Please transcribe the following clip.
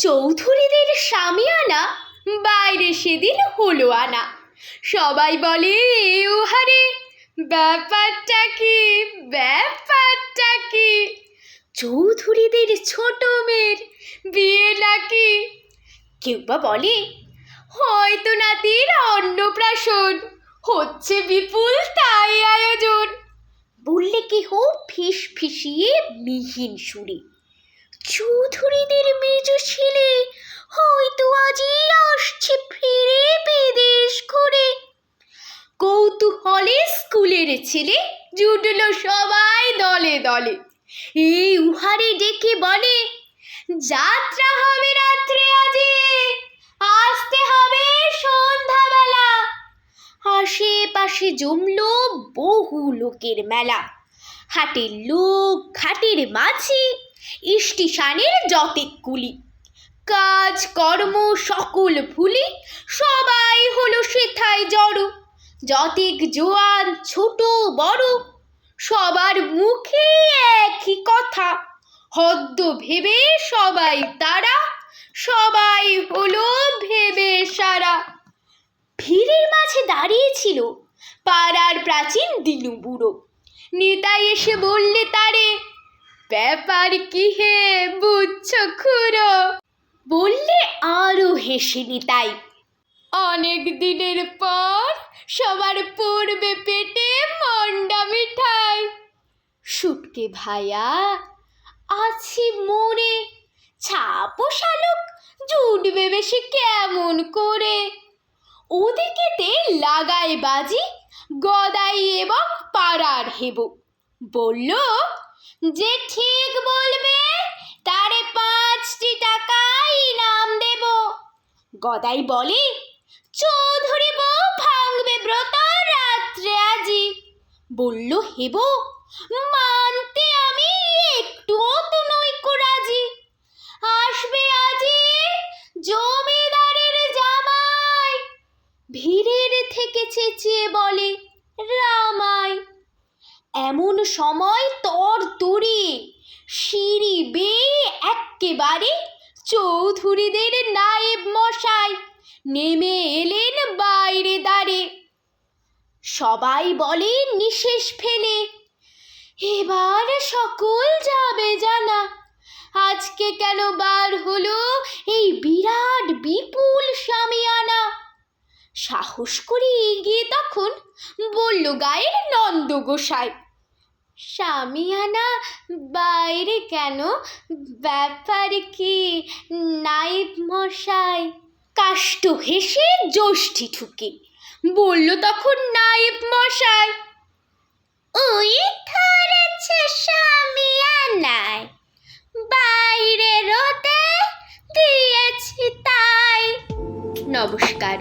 চৌধুরীদের সামিয়ানা বাইরে সেদিন হলো আনা। সবাই বলে উহারে, ব্যাপারটা কি, ব্যাপারটা কি? চৌধুরীদের ছোট মেয়ের বিয়ে নাকি। কেউ বা বলে হয়তো নাতির অন্নপ্রাশন, হচ্ছে বিপুল তাই আয়োজন। বললে কেহ ফিস ফিসিয়ে মিহিন সুরে, চৌধুরীদের মেজ ছেলে হয়তো আজই আসছে ফিরে বিদেশ ঘুরে। কৌতূহলে স্কুলের ছেলে জুটল সবাই দলে দলে। এই উহারে ডেকে বলে, যাত্রা হবে রাত্রে আজি, আসতে হবে সন্ধ্যাবেলা। আশেপাশে জমলো বহু লোকের মেলা। হাটের লোক, ঘাটের মাঝি, স্টেশনের যতেক কুলি, কাজ কর্ম সকল ভুলি সবাই হলো সেথায় জড়ো। যতেক জোয়ান ছোট বড়, সবার মুখে একই কথা, হদ্দ ভেবে সবাই তারা, সবাই হলো ভেবে সারা। ভিড়ের মাঝে দাঁড়িয়েছিল পাড়ার প্রাচীন দিনু বুড়ো। নিতাই এসে বললে তারে, ব্যাপার কি হে বুঝছো খুড়ো? বললে আরো হেসে নিতাই, অনেক দিনের পর সবার পড়বে পেটে মন্ডা মিঠাই। সুটকে ভাইয়া আছি মরে, ছাপো শালুক জুটবে বেশি কেমন করে। ওদিকেতে লাগায় বাজি গদাই এবং পাড়ার হেবো। বলল, যে ঠিক বলবে তারে 5টি টাকা ইনাম দেব। গদাই বলে, চৌধুরী বউ ভাঙবে ব্রত রাত্রে আজি। বলল হেবো, মানতে আমি একটুও তো নইকো রাজি। আসবে আজি জমিদারের জামাই। ভিড়ের থেকে চেঁচিয়ে বলে রামাই। এমন সময় তরতরি সিঁড়ি বেয়ে এক্কেবারে চৌধুরীদের নায়েব মশাই নেমে এলেন বাইরে দাঁড়ে। সবাই বলে নিঃশেষ ফেলে, এবার সকল যাবে জানা, আজকে কেন বার হলো এই বিরাট বিপুল সামিয়ানা। সাহস করে এগিয়ে তখন বলল গায়ের নন্দ গোসাই, সামিয়ানা বাইরে কেন, ব্যাপার কি নায়েব মশাই? কাষ্ঠ হেসে যষ্টি ঠুকে বলল তখন নায়েব মশাই, ওই ধরেছে সামিয়ানায়, বাইরে রোদে দিয়েছি তাই। নমস্কার।